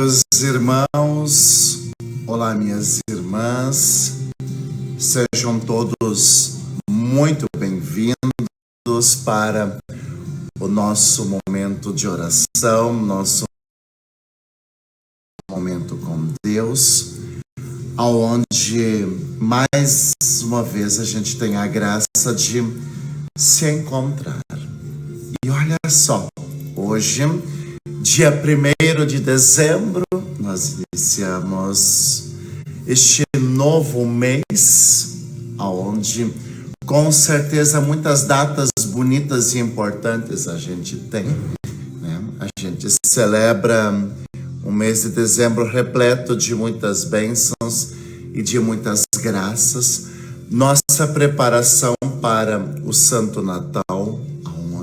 meus irmãos, olá, minhas irmãs, sejam todos muito bem-vindos para o nosso momento de oração, nosso momento com Deus, aonde mais uma vez a gente tem a graça de se encontrar. E olha só, hoje, dia 1º de dezembro, nós iniciamos este novo mês, onde com certeza muitas datas bonitas e importantes a gente tem, né? A gente celebra um mês de dezembro repleto de muitas bênçãos e de muitas graças. Nossa preparação para o Santo Natal,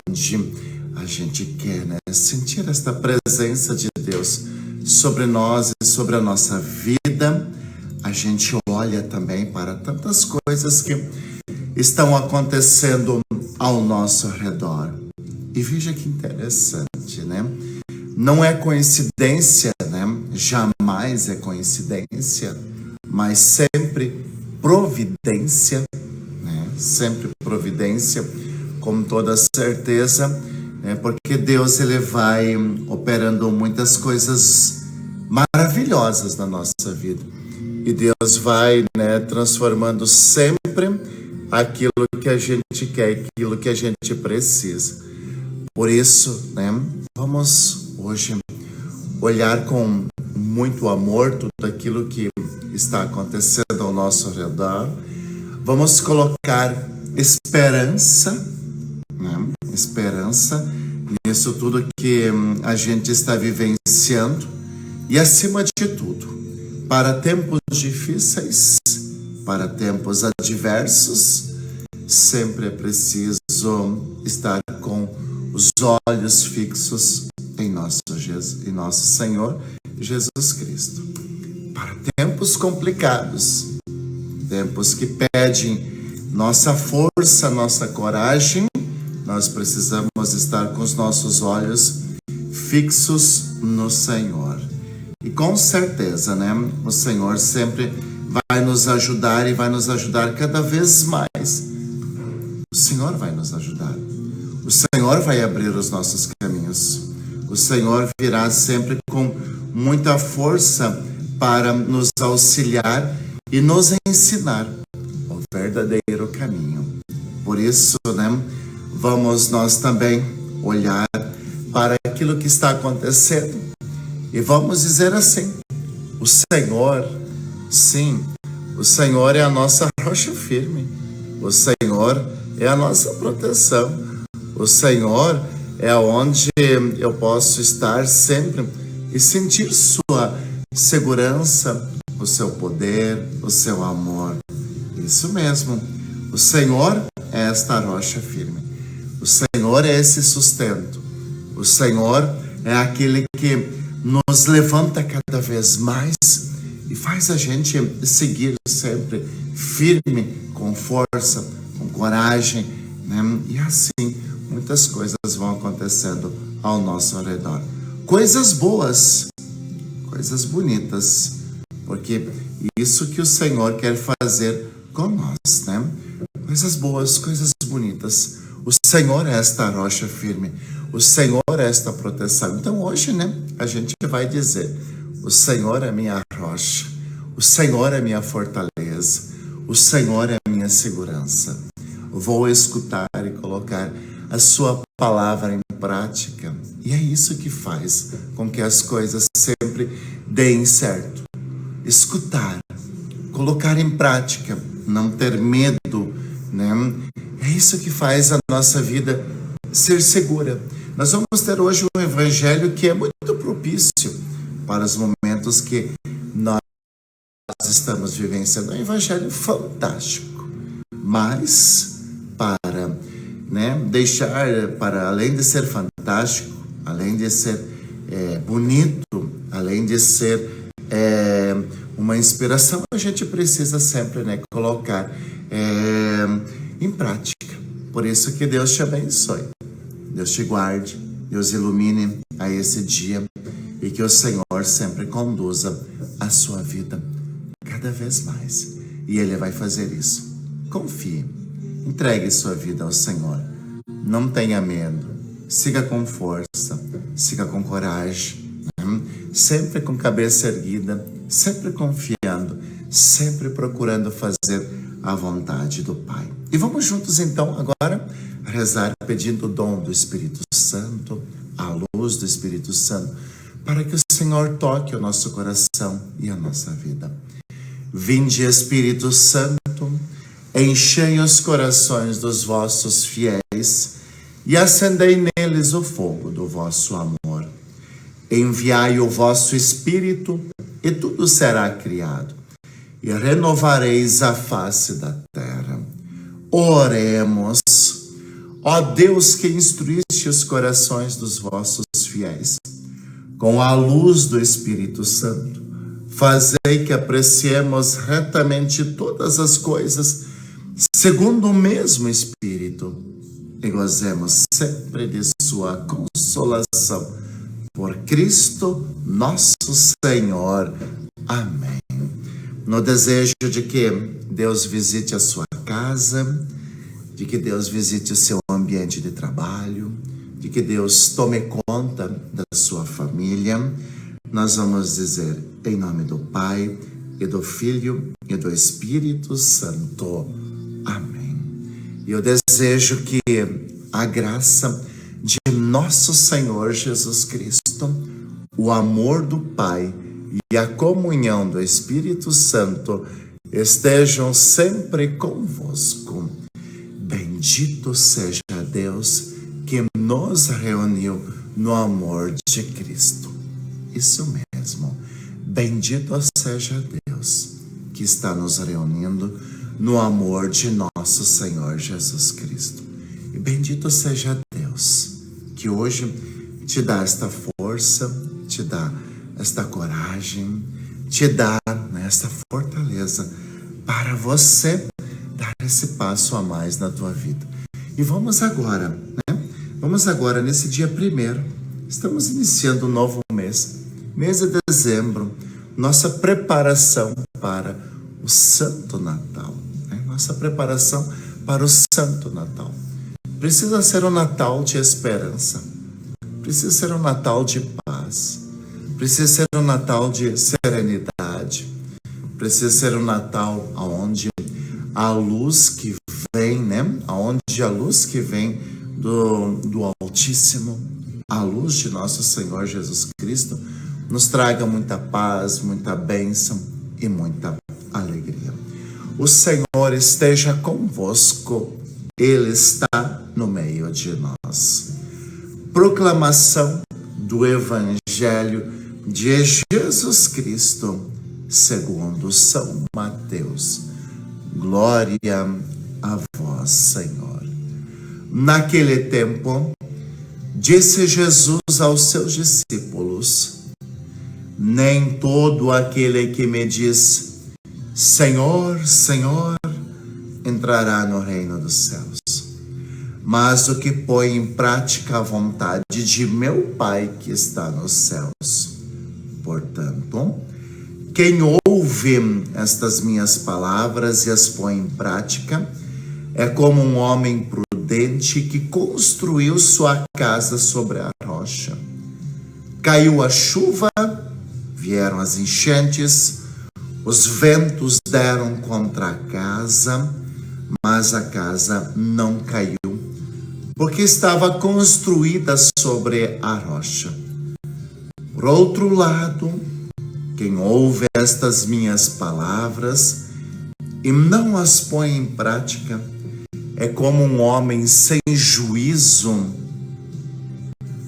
onde a gente quer, né, sentir esta presença de Deus sobre nós e sobre a nossa vida. A gente olha também para tantas coisas que estão acontecendo ao nosso redor. E veja que interessante, né? Não é coincidência, né? Jamais é coincidência, mas sempre providência, né? Sempre providência, com toda certeza, né? Porque Deus, ele vai operando muitas coisas maravilhosas na nossa vida. E Deus vai, né, transformando sempre aquilo que a gente quer, aquilo que a gente precisa. Por isso, né, vamos hoje olhar com muito amor tudo aquilo que está acontecendo ao nosso redor. Vamos colocar esperança, né, esperança nisso tudo que a gente está vivenciando. E acima de tudo, para tempos difíceis, para tempos adversos, sempre é preciso estar com os olhos fixos em nosso Senhor Jesus Cristo. Para tempos complicados, tempos que pedem nossa força, nossa coragem, nós precisamos estar com os nossos olhos fixos no Senhor. E com certeza, né, o Senhor sempre vai nos ajudar e vai nos ajudar cada vez mais. O Senhor vai nos ajudar. O Senhor vai abrir os nossos caminhos. O Senhor virá sempre com muita força para nos auxiliar e nos ensinar o verdadeiro caminho. Por isso, né, vamos nós também olhar para aquilo que está acontecendo e vamos dizer assim: o Senhor, sim, o Senhor é a nossa rocha firme. O Senhor é a nossa proteção. O Senhor é onde eu posso estar sempre e sentir sua segurança, o seu poder, o seu amor. Isso mesmo. O Senhor é esta rocha firme. O Senhor é esse sustento. O Senhor é aquele que nos levanta cada vez mais e faz a gente seguir sempre firme, com força, com coragem, né? E assim muitas coisas vão acontecendo ao nosso redor. Coisas boas, coisas bonitas, porque isso que o Senhor quer fazer com nós, né? Coisas boas, coisas bonitas. O Senhor é esta rocha firme. O Senhor é esta proteção. Então hoje, né, a gente vai dizer: o Senhor é minha rocha. O Senhor é minha fortaleza. O Senhor é minha segurança. Vou escutar e colocar a sua palavra em prática. E é isso que faz com que as coisas sempre deem certo. Escutar, colocar em prática, não ter medo, né? É isso que faz a nossa vida ser segura. Nós vamos ter hoje um evangelho que é muito propício para os momentos que nós estamos vivenciando. É um evangelho fantástico, mas para, né, deixar, para além de ser fantástico, além de ser bonito, além de ser uma inspiração, a gente precisa sempre, né, colocar em prática. Por isso que Deus te abençoe, Deus te guarde, Deus ilumine a esse dia e que o Senhor sempre conduza a sua vida cada vez mais. E Ele vai fazer isso. Confie, entregue sua vida ao Senhor. Não tenha medo, siga com força, siga com coragem, sempre com cabeça erguida, sempre confiando, sempre procurando fazer a vontade do Pai. E vamos juntos então agora rezar pedindo o dom do Espírito Santo, a luz do Espírito Santo, para que o Senhor toque o nosso coração e a nossa vida. Vinde, Espírito Santo, enchei os corações dos vossos fiéis e acendei neles o fogo do vosso amor. Enviai o vosso Espírito e tudo será criado, e renovareis a face da terra. Oremos. Ó Deus, que instruíste os corações dos vossos fiéis com a luz do Espírito Santo, fazei que apreciemos retamente todas as coisas segundo o mesmo Espírito e gozemos sempre de sua consolação. Por Cristo nosso Senhor. Amém. No desejo de que Deus visite a sua casa, de que Deus visite o seu ambiente de trabalho, de que Deus tome conta da sua família, nós vamos dizer em nome do Pai, e do Filho, e do Espírito Santo. Amém. E eu desejo que a graça de nosso Senhor Jesus Cristo, o amor do Pai e a comunhão do Espírito Santo estejam sempre convosco. Bendito seja Deus que nos reuniu no amor de Cristo. Isso mesmo. Bendito seja Deus que está nos reunindo no amor de nosso Senhor Jesus Cristo. E bendito seja Deus que hoje te dá esta força, te dá esta coragem, te dá esta fortaleza para você dar esse passo a mais na tua vida. E vamos agora, nesse dia 1º, estamos iniciando um novo mês de dezembro, nossa preparação para o Santo Natal, nossa preparação para o Santo Natal. Precisa ser um Natal de esperança, precisa ser um Natal de paz, precisa ser um Natal de serenidade, precisa ser um Natal onde a luz que vem, onde a luz que vem do Altíssimo, a luz de nosso Senhor Jesus Cristo, nos traga muita paz, muita bênção e muita alegria. O Senhor esteja convosco, Ele está no meio de nós. Proclamação do Evangelho de Jesus Cristo, segundo São Mateus. Glória a vós, Senhor. Naquele tempo, disse Jesus aos seus discípulos: nem todo aquele que me diz, Senhor, Senhor, entrará no reino dos céus, mas o que põe em prática a vontade de meu Pai que está nos céus. Portanto, quem ouve estas minhas palavras e as põe em prática é como um homem prudente que construiu sua casa sobre a rocha. Caiu a chuva, vieram as enchentes, os ventos deram contra a casa, mas a casa não caiu, porque estava construída sobre a rocha. Por outro lado, quem ouve estas minhas palavras e não as põe em prática é como um homem sem juízo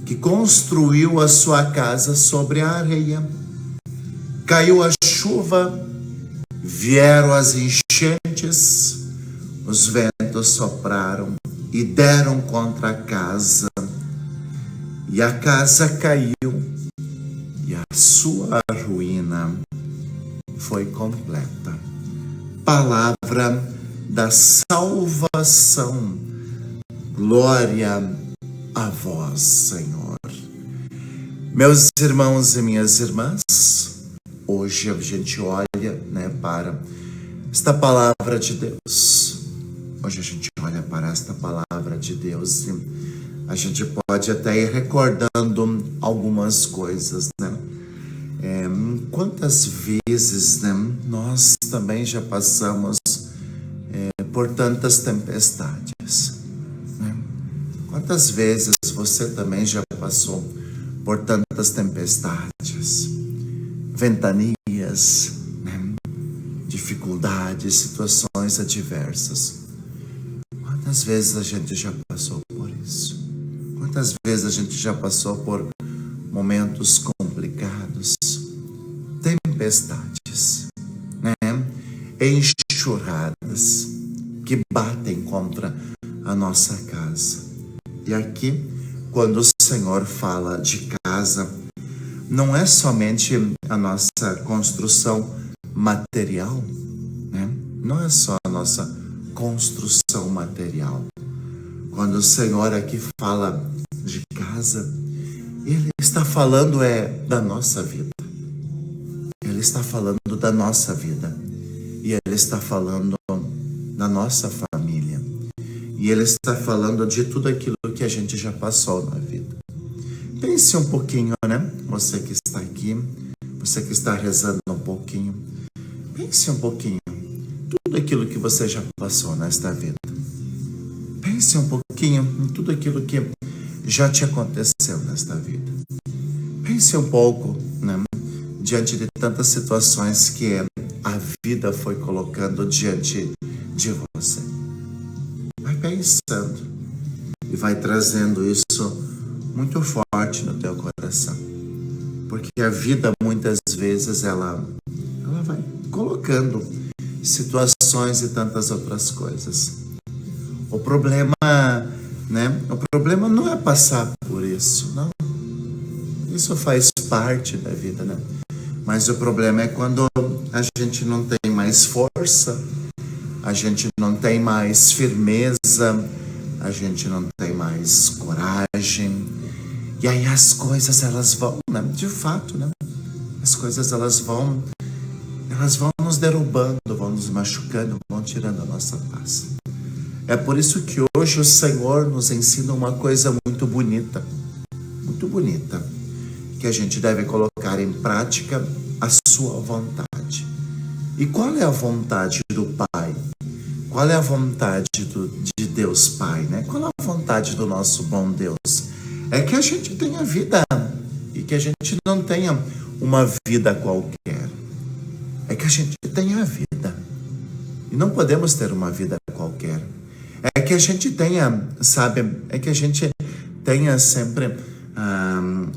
que construiu a sua casa sobre a areia. Caiu a chuva, vieram as enchentes, os ventos sopraram e deram contra a casa, e a casa caiu, e a sua ruína foi completa. Palavra da salvação. Glória a vós, Senhor. Meus irmãos e minhas irmãs, hoje a gente olha, né, para esta palavra de Deus. Hoje a gente olha para esta palavra de Deus e a gente pode até ir recordando algumas coisas, né? Quantas vezes, né, nós também já passamos por tantas tempestades, né? Quantas vezes você também já passou por tantas tempestades, ventanias, né? Dificuldades, situações adversas. Quantas vezes a gente já passou por isso? Quantas vezes a gente já passou por momentos complicados, tempestades, né? Enxurradas que batem contra a nossa casa. E aqui, quando o Senhor fala de casa, não é somente a nossa construção material, né? Não é só a nossa construção material. Quando o Senhor aqui fala de casa, Ele está falando da nossa vida. Ele está falando da nossa vida. E Ele está falando da nossa família. E Ele está falando de tudo aquilo que a gente já passou na vida. Pense um pouquinho, né? Você que está aqui, você que está rezando um pouquinho. Pense um pouquinho. Tudo aquilo que você já passou nesta vida. Pense um pouquinho em tudo aquilo que já te aconteceu nesta vida. Pense um pouco, né, diante de tantas situações que a vida foi colocando diante de você. Vai pensando e vai trazendo isso muito forte no teu coração. Porque a vida muitas vezes ela vai colocando situações e tantas outras coisas. O problema, né? O problema não é passar por isso, não. Isso faz parte da vida, né? Mas o problema é quando a gente não tem mais força, a gente não tem mais firmeza, a gente não tem mais coragem. E aí as coisas elas vão, né? De fato, né? As coisas elas vão nos derrubando, vão nos machucando, vão tirando a nossa paz. É por isso que hoje o Senhor nos ensina uma coisa muito bonita, que a gente deve colocar em prática a sua vontade. E qual é a vontade do Pai? Qual é a vontade de Deus Pai, né? Qual é a vontade do nosso bom Deus? É que a gente tenha vida e que a gente não tenha uma vida qualquer. É que a gente tenha a vida. E não podemos ter uma vida qualquer. É que a gente tenha, sabe, é que a gente tenha sempre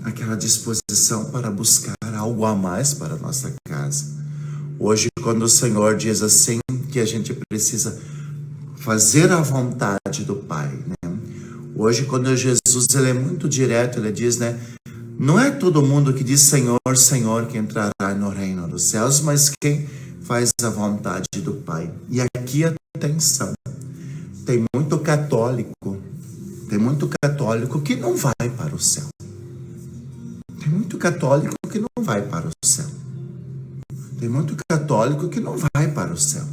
aquela disposição para buscar algo a mais para a nossa casa. Hoje, quando o Senhor diz assim, que a gente precisa fazer a vontade do Pai, né? Hoje, quando Jesus ele é muito direto, ele diz, né? Não é todo mundo que diz Senhor, Senhor que entrará no reino dos céus, mas quem faz a vontade do Pai. E aqui, atenção, tem muito católico que não vai para o céu. Tem muito católico que não vai para o céu. Tem muito católico que não vai para o céu.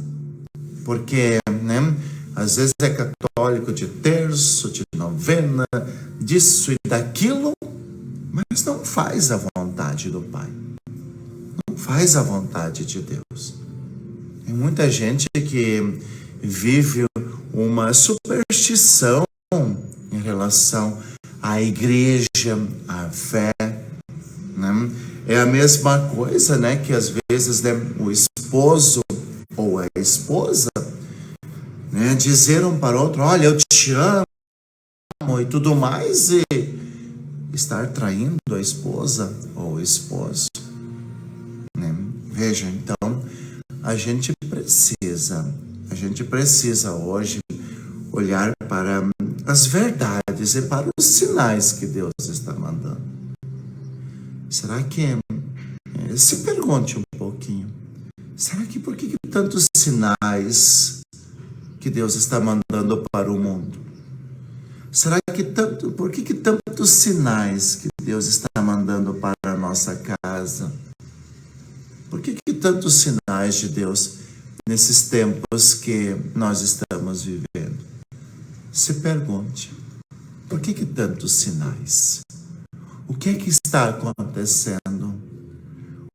Porque, né, às vezes é católico de terço, de novena, disso e daquilo, mas não faz a vontade do Pai. Não faz a vontade de Deus. Tem muita gente que vive uma superstição em relação à igreja, à fé, né? É a mesma coisa, né, que às vezes, né, o esposo ou a esposa, né, dizer um para o outro, olha, eu te amo e tudo mais, e estar traindo a esposa ou o esposo, né? Veja, então, a gente precisa hoje olhar para as verdades e para os sinais que Deus está mandando. Será que, se pergunte um pouquinho, será que por que tantos sinais que Deus está mandando para o mundo? Será que por que tantos sinais que Deus está mandando para nossa casa? Por que tantos sinais de Deus nesses tempos que nós estamos vivendo? Se pergunte, por que tantos sinais? O que é que está acontecendo?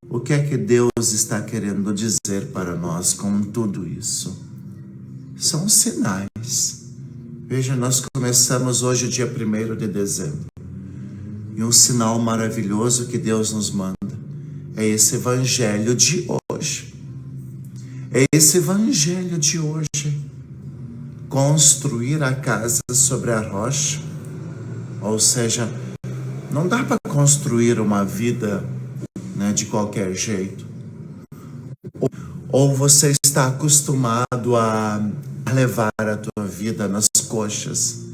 O que é que Deus está querendo dizer para nós com tudo isso? São sinais. Veja, nós começamos hoje, dia 1º de dezembro. E um sinal maravilhoso que Deus nos manda é esse evangelho de hoje. É esse evangelho de hoje. Construir a casa sobre a rocha. Ou seja, não dá para construir uma vida, né, de qualquer jeito. Ou você está acostumado a levar a tua vida nas coxas.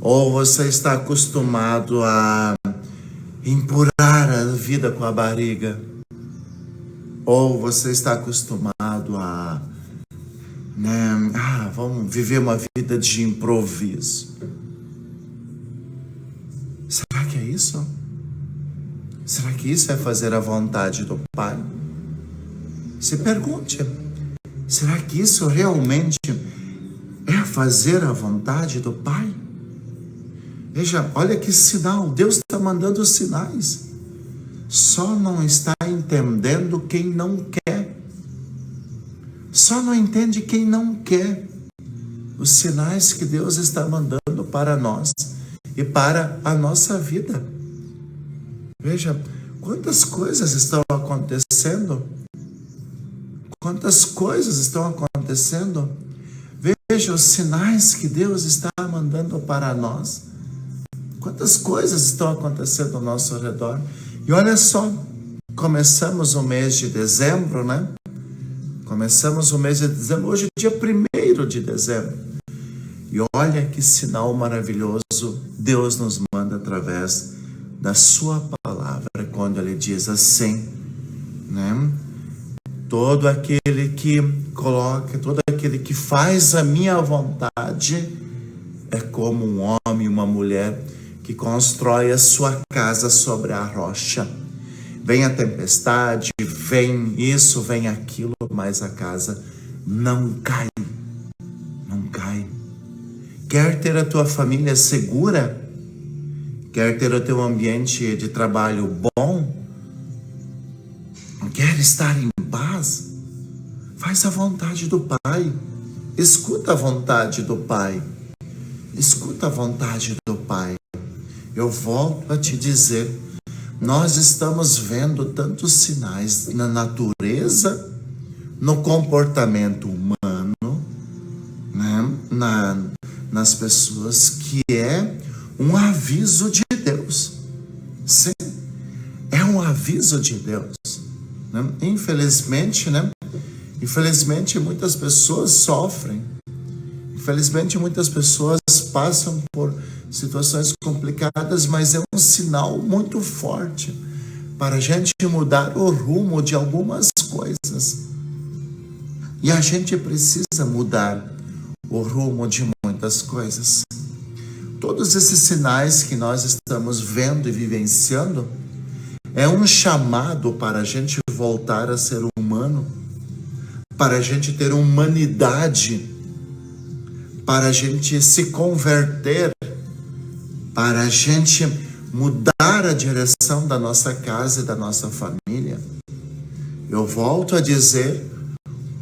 Ou você está acostumado a empurrar a vida com a barriga. Ou você está acostumado a, vamos viver uma vida de improviso. Será que é isso? Será que isso é fazer a vontade do Pai? Se pergunte, será que isso realmente é fazer a vontade do Pai? Veja, olha que sinal, Deus está mandando sinais. Só não está entendendo quem não quer. Só não entende quem não quer os sinais que Deus está mandando para nós e para a nossa vida. Veja, quantas coisas estão acontecendo. Quantas coisas estão acontecendo. Veja os sinais que Deus está mandando para nós. Quantas coisas estão acontecendo ao nosso redor. E olha só, começamos o mês de dezembro, né? Começamos o mês de dezembro, hoje é dia 1º de dezembro. E olha que sinal maravilhoso Deus nos manda através da sua palavra, quando Ele diz assim, né? Todo aquele que coloca, todo aquele que faz a minha vontade é como um homem e uma mulher que constrói a sua casa sobre a rocha. Vem a tempestade, vem isso, vem aquilo, mas a casa não cai. Não cai. Quer ter a tua família segura? Quer ter o teu ambiente de trabalho bom? Quer estar em paz? Faz a vontade do Pai. Escuta a vontade do Pai. Escuta a vontade do Pai. Eu volto a te dizer, nós estamos vendo tantos sinais na natureza, no comportamento humano, né? Nas pessoas, que é um aviso de Deus. Sim, é um aviso de Deus. Né? Infelizmente, Infelizmente muitas pessoas sofrem. Infelizmente muitas pessoas passam por situações complicadas, mas é um sinal muito forte para a gente mudar o rumo de algumas coisas. E a gente precisa mudar o rumo de muitas coisas. Todos esses sinais que nós estamos vendo e vivenciando é um chamado para a gente voltar a ser humano, para a gente ter humanidade, para a gente se converter, para a gente mudar a direção da nossa casa e da nossa família. Eu volto a dizer,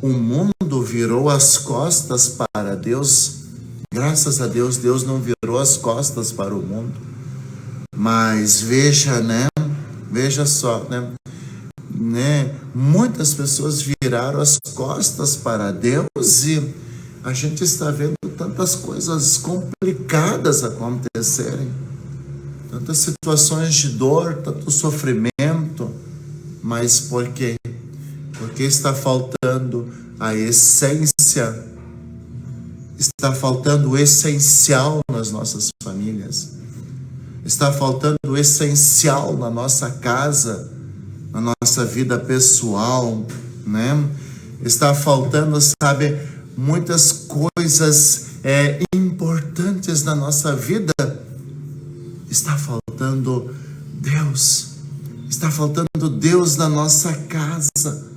o mundo virou as costas para Deus. Graças a Deus, Deus não virou as costas para o mundo. Mas veja, veja só, muitas pessoas viraram as costas para Deus e a gente está vendo tantas coisas complicadas acontecerem, tantas situações de dor, tanto sofrimento, mas por quê? Porque está faltando a essência, está faltando o essencial nas nossas famílias, está faltando o essencial na nossa casa, na nossa vida pessoal, Está faltando, muitas coisas importantes na nossa vida. Está faltando Deus. Está faltando Deus na nossa casa.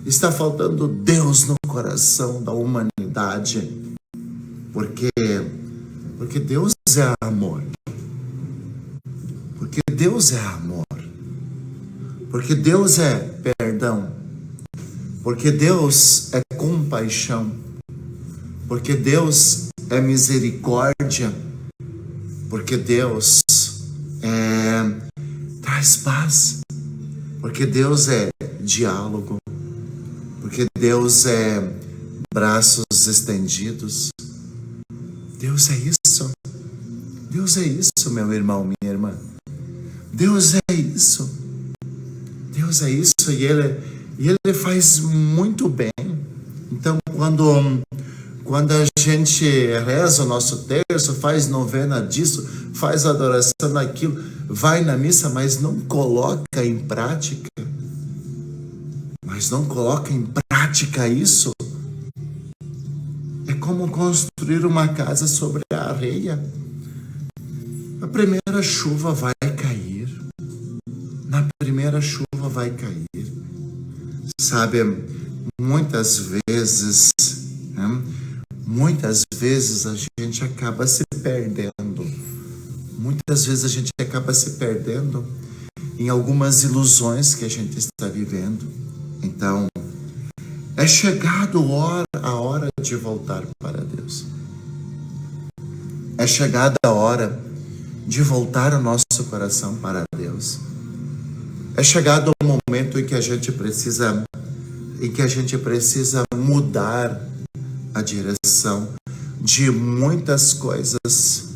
Está faltando Deus no coração da humanidade. Porque Deus é amor. Porque Deus é amor. Porque Deus é perdão. Porque Deus é compaixão. Porque Deus é misericórdia. Porque Deus traz paz. Porque Deus é diálogo. Porque Deus é braços estendidos. Deus é isso. Deus é isso, meu irmão, minha irmã. Deus é isso. Deus é isso e Ele faz muito bem. Então, quando a gente reza o nosso terço, faz novena disso, faz adoração naquilo, vai na missa, mas não coloca em prática. Mas não coloca em prática isso. É como construir uma casa sobre a areia. A primeira chuva vai cair. Na primeira chuva vai cair. Sabe, muitas vezes a gente acaba se perdendo. Muitas vezes a gente acaba se perdendo em algumas ilusões que a gente está vivendo. Então, é chegado a hora de voltar para Deus. É chegada a hora de voltar o nosso coração para Deus. É chegado o momento em que a gente precisa mudar a direção de muitas coisas.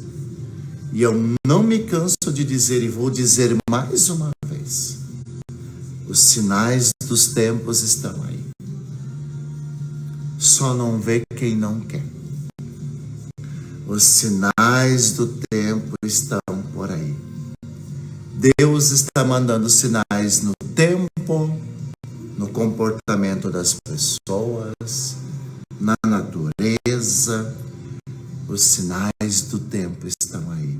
E eu não me canso de dizer, e vou dizer mais uma vez, os sinais dos tempos estão aí. Só não vê quem não quer. Os sinais do tempo estão por aí. Deus está mandando sinais no tempo, no comportamento das pessoas, na natureza. Os sinais do tempo estão aí.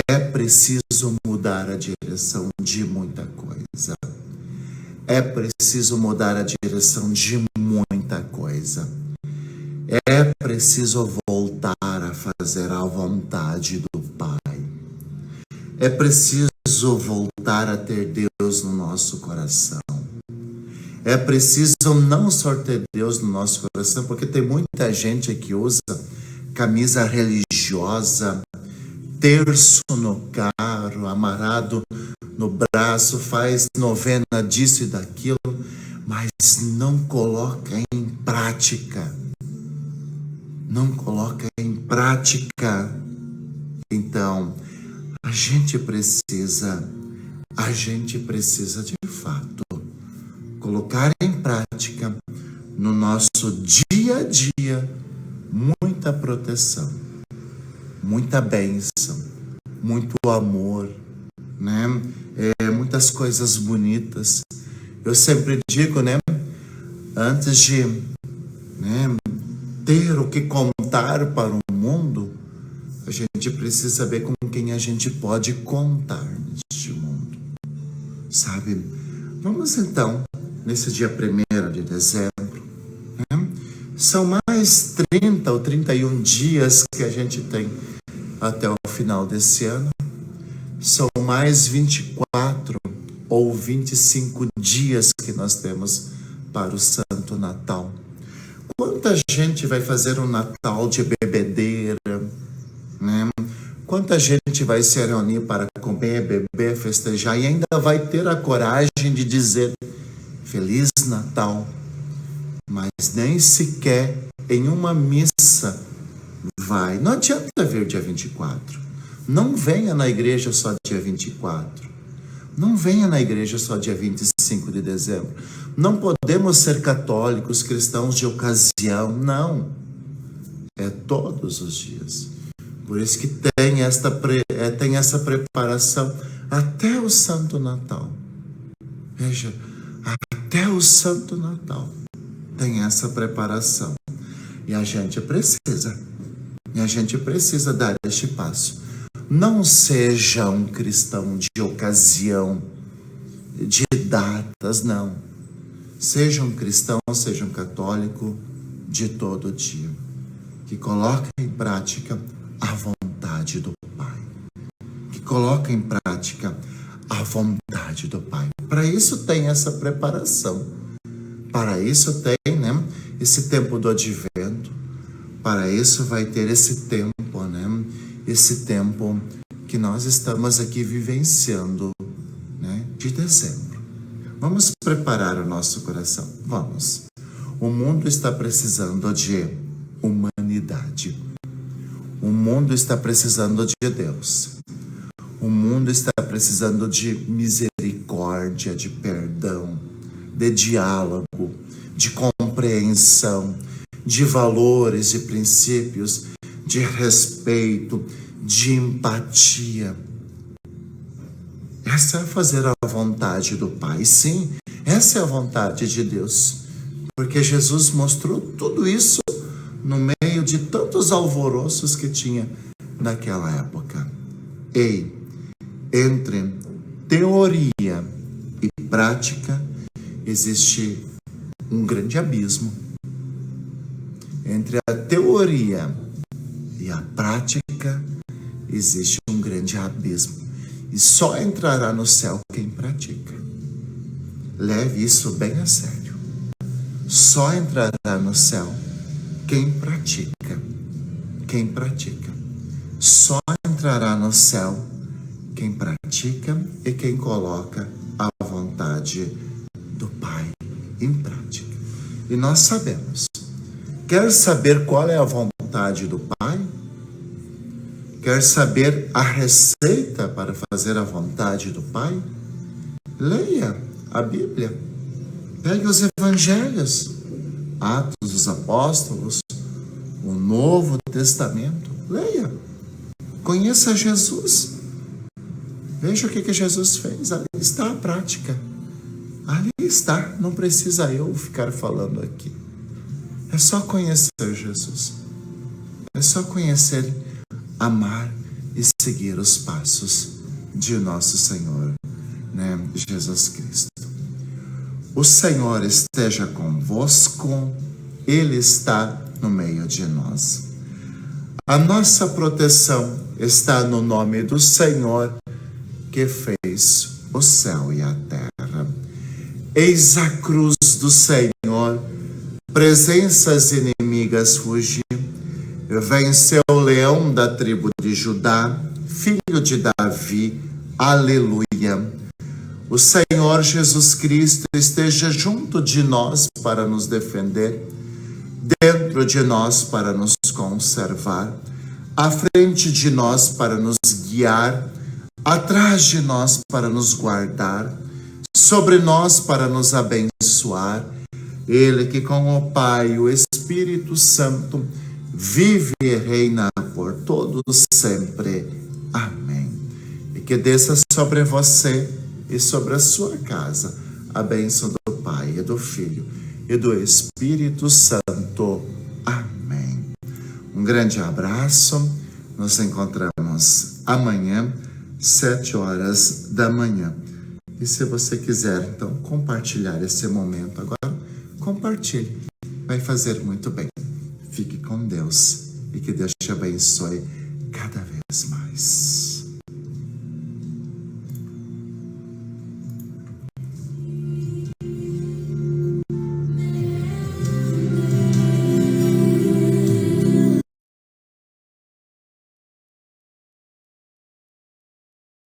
É preciso mudar a direção de muita coisa. É preciso mudar a direção de muita coisa. É preciso voltar a fazer a vontade do Pai. É preciso voltar a ter Deus no nosso coração. É preciso não só ter Deus no nosso coração, porque tem muita gente que usa camisa religiosa, terço no carro, amarrado no braço, faz novena disso e daquilo, mas não coloca em prática. Não coloca em prática. Então, a gente precisa de fato colocar em prática no nosso dia a dia muita proteção, muita bênção, muito amor, né? Muitas coisas bonitas. Eu sempre digo, né? Antes de ter o que contar para o mundo, a gente precisa saber com quem a gente pode contar neste mundo, sabe? Vamos então, nesse dia 1º de dezembro, né? São mais 30 ou 31 dias que a gente tem até o final desse ano. São mais 24 ou 25 dias que nós temos para o Santo Natal. Quanta gente vai fazer um Natal de bebedeira, né? Quanta gente vai se reunir para comer, beber, festejar e ainda vai ter a coragem de dizer Feliz Natal, mas nem sequer em uma missa vai. Não adianta vir dia 24. Não venha na igreja só dia 24. Não venha na igreja só dia 25 de dezembro. Não podemos ser católicos, cristãos de ocasião, não. É todos os dias. Por isso que tem essa preparação até o Santo Natal. Veja, até o Santo Natal tem essa preparação. E a gente precisa dar este passo. Não seja um cristão de ocasião. de datas, não. Seja um cristão, seja um católico, de todo dia, que coloca em prática a vontade do Pai, que coloca em prática a vontade do Pai. Para isso tem essa preparação, para isso tem, né, esse tempo do advento, para isso vai ter esse tempo, né, esse tempo que nós estamos aqui vivenciando, né, de dezembro. Vamos preparar o nosso coração, vamos. O mundo está precisando de humanidade. O mundo está precisando de Deus. O mundo está precisando de misericórdia, de perdão, de diálogo, de compreensão, de valores, de princípios, de respeito, de empatia. Essa é fazer a vontade do Pai. Sim, essa é a vontade de Deus. Porque Jesus mostrou tudo isso no meio de tantos alvoroços que tinha naquela época. Ei, entre teoria e prática existe um grande abismo. Entre a teoria e a prática existe um grande abismo. E só entrará no céu quem pratica. Leve isso bem a sério. Só entrará no céu quem pratica. Quem pratica. Só entrará no céu quem pratica e quem coloca a vontade do Pai em prática. E nós sabemos. Quer saber qual é a vontade do Pai? Quer saber a receita para fazer a vontade do Pai? Leia a Bíblia. Pegue os evangelhos, Atos dos Apóstolos, o Novo Testamento. Leia. Conheça Jesus. Veja o que Jesus fez. Ali está a prática. Ali está. Não precisa eu ficar falando aqui. É só conhecer Jesus. É só conhecer, amar e seguir os passos de nosso Senhor, né, Jesus Cristo. O Senhor esteja convosco, Ele está no meio de nós. A nossa proteção está no nome do Senhor, que fez o céu e a terra. Eis a cruz do Senhor, presenças inimigas fugir. Venceu o leão da tribo de Judá, filho de Davi, aleluia. O Senhor Jesus Cristo esteja junto de nós para nos defender, dentro de nós para nos conservar, à frente de nós para nos guiar, atrás de nós para nos guardar, sobre nós para nos abençoar. Ele que com o Pai e o Espírito Santo vive e reina por todos sempre. Amém. E que desça sobre você e sobre a sua casa a bênção do Pai e do Filho e do Espírito Santo. Amém. Um grande abraço. Nos encontramos amanhã, 7h da manhã. E se você quiser, então, compartilhar esse momento agora, compartilhe. Vai fazer muito bem. Fique com Deus e que Deus te abençoe cada vez mais.